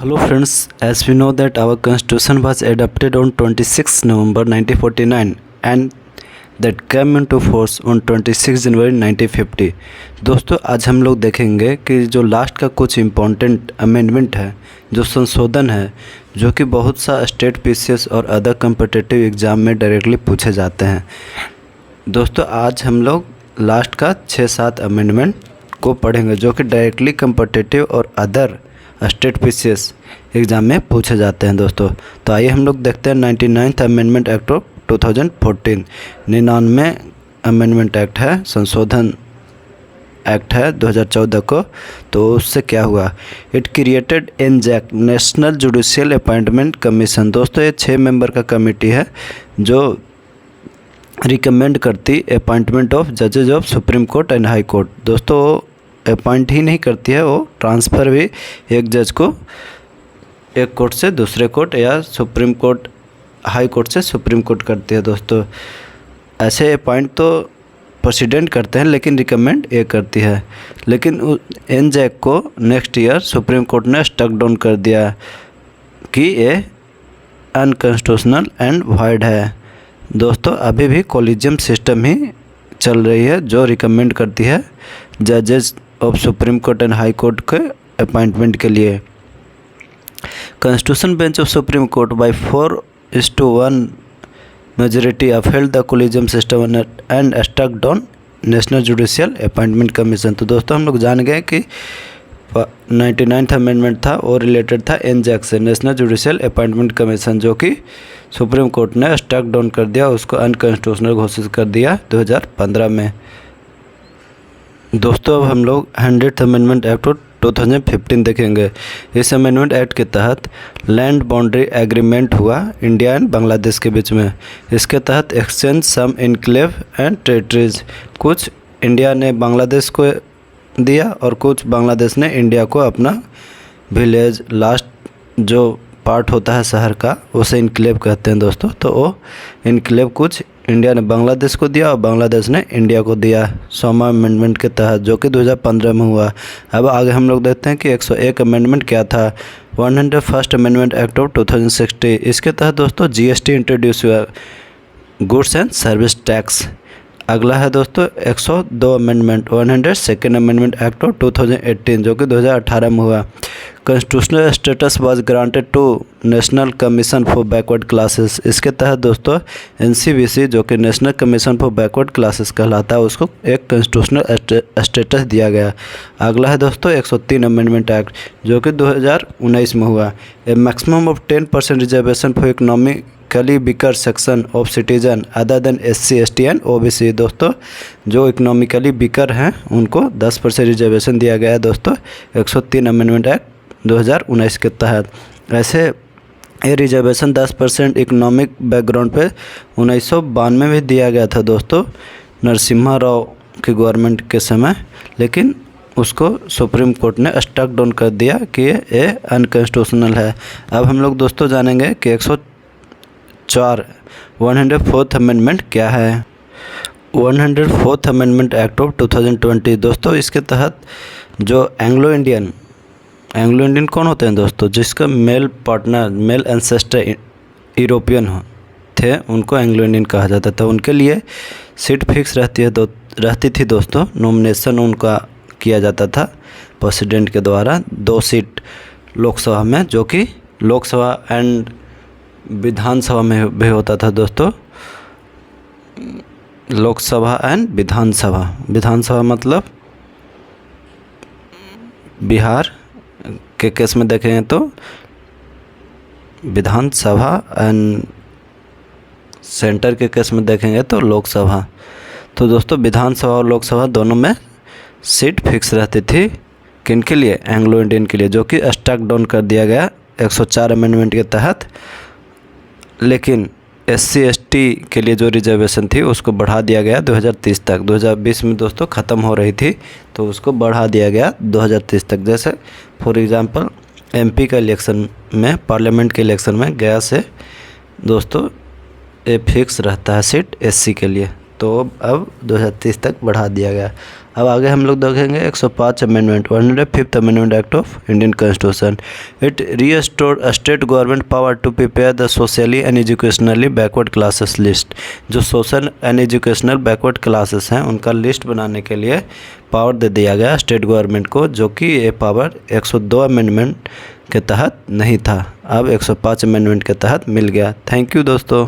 Hello friends, as we know that our constitution was adopted on 26 November 1949 and that came into force on 26 जनवरी 1950। दोस्तों आज हम लोग देखेंगे कि जो लास्ट का कुछ इम्पोर्टेंट अमेंडमेंट है, जो संशोधन है, जो कि बहुत सा स्टेट पीसीएस और अदर कम्पिटिटिव एग्ज़ाम में डायरेक्टली पूछे जाते हैं। दोस्तों आज हम लोग लास्ट का 6-7 अमेंडमेंट को पढ़ेंगे जो कि डायरेक्टली कम्पिटिटिव और अदर स्टेट पीसीएस एग्ज़ाम में पूछे जाते हैं। दोस्तों तो आइए हम लोग देखते हैं 99th amendment act of 2014। 99 amendment act है, संशोधन एक्ट है 2014 को। तो उससे क्या हुआ, it created एनजैक national Judicial Appointment commission. दोस्तों ये 6 मेंबर का कमेटी है जो रिकमेंड करती अपॉइंटमेंट ऑफ जजेज of supreme court and high court. दोस्तों अपॉइंट ही नहीं करती है, वो ट्रांसफ़र भी एक जज को एक कोर्ट से दूसरे कोर्ट या सुप्रीम कोर्ट हाई कोर्ट से सुप्रीम कोर्ट करती है। दोस्तों ऐसे अपॉइंट तो प्रेसिडेंट करते हैं लेकिन रिकमेंड ये करती है। लेकिन एनजैक को नेक्स्ट ईयर सुप्रीम कोर्ट ने स्टक डाउन कर दिया कि ये अनकॉन्स्टिट्यूशनल एंड वॉइड है। दोस्तों अभी भी कॉलेजियम सिस्टम ही चल रही है जो रिकमेंड करती है जजेस of supreme court and high Court के अपॉइंटमेंट के लिए। Constitution bench of supreme Court by 4:1 majority upheld the collegium system and struck down National Judicial Appointment Commission. तो दोस्तों हम लोग जान गए कि 99th अमेंडमेंट था और रिलेटेड था एनजैक से, नेशनल जुडिशियल अपॉइंटमेंट कमीशन, जो कि सुप्रीम कोर्ट ने स्टक डाउन कर दिया, उसको अनकॉन्स्टिट्यूशनल घोषित कर दिया 2015 में। दोस्तों अब हम लोग 100th अमेंडमेंट एक्ट 2015 देखेंगे। इस अमेंडमेंट एक्ट के तहत लैंड बाउंड्री एग्रीमेंट हुआ इंडिया एंड बांग्लादेश के बीच में। इसके तहत exchange some enclave and territories, कुछ इंडिया ने बांग्लादेश को दिया और कुछ बांग्लादेश ने इंडिया को अपना विलेज लास्ट जो पार्ट होता है शहर का, उसे इनक्लेव कहते हैं। दोस्तों तो वो इनक्लेव कुछ इंडिया ने बांग्लादेश को दिया और बांग्लादेश ने इंडिया को दिया 100वां अमेंडमेंट के तहत, जो कि 2015 में हुआ। अब आगे हम लोग देखते हैं कि 101 अमेंडमेंट क्या था। 101st अमेंडमेंट एक्ट ऑफ 2060, इसके तहत दोस्तों जीएसटी इंट्रोड्यूस हुआ, गुड्स एंड सर्विस टैक्स। अगला है दोस्तों 102 amendment 102nd amendment act of 2018, जो कि 2018 में हुआ। Constitutional status was granted to National Commission for Backward Classes. इसके तहत दोस्तों एनसीबीसी, जो कि National Commission for Backward Classes कहलाता है, उसको एक कॉन्स्टिट्यूशनल स्टेटस दिया गया। अगला है दोस्तों 103 अमेंडमेंट एक्ट, जो कि 2019 में हुआ। A maximum of 10% reservation for economically weaker section of citizen other than SC ST and OBC। दोस्तों जो इकोनॉमिकली वीकर हैं उनको 10% रिजर्वेशन दिया गया है। दोस्तों 103 अमेंडमेंट एक्ट 2019 के तहत। ऐसे ये रिजर्वेशन 10% इकोनॉमिक बैकग्राउंड पे 1992 में भी दिया गया था दोस्तों, नरसिम्हा राव की गवर्नमेंट के समय, लेकिन उसको सुप्रीम कोर्ट ने स्टक डाउन कर दिया कि ये अनकॉन्स्टिट्यूशनल है। अब हम लोग दोस्तों जानेंगे कि 104 104th अमेंडमेंट क्या है। 104th amendment act of 2020। दोस्तों इसके तहत जो एंग्लो इंडियन कौन होते हैं दोस्तों, जिसका male partner male ancestor European थे, उनको एंग्लो इंडियन कहा जाता था। उनके लिए सीट फिक्स रहती थी दोस्तों। नॉमिनेशन उनका किया जाता था प्रेसिडेंट के द्वारा 2 सीट लोकसभा में, जो कि लोकसभा एंड विधानसभा में भी होता था दोस्तों। लोकसभा एंड विधानसभा मतलब बिहार के केस में देखेंगे तो विधानसभा एंड सेंटर के केस में देखेंगे तो लोकसभा। तो दोस्तों विधानसभा और लोकसभा दोनों में सीट फिक्स रहती थी, किनके लिए, एंग्लो इंडियन के लिए, जो कि स्टक डाउन कर दिया गया 104 अमेंडमेंट के तहत। लेकिन SC ST के लिए जो रिजर्वेशन थी उसको बढ़ा दिया गया 2030 तक। 2020 में दोस्तों ख़त्म हो रही थी तो उसको बढ़ा दिया गया 2030 तक। जैसे फॉर एग्ज़ाम्पल MP का इलेक्शन में, पार्लियामेंट के इलेक्शन में गया से दोस्तों ये फिक्स रहता है सीट SC के लिए, तो अब 2030 तक बढ़ा दिया गया। अब आगे हम लोग देखेंगे 105 amendment 105th amendment act of Indian constitution. It restore state government power to prepare the socially and educationally backward classes list. जो social and educational backward classes हैं उनका लिस्ट बनाने के लिए पावर दे दिया गया स्टेट गवर्नमेंट को, जो कि ये पावर 102 अमेंडमेंट के तहत नहीं था, अब 105 अमेंडमेंट के तहत मिल गया। थैंक यू दोस्तों।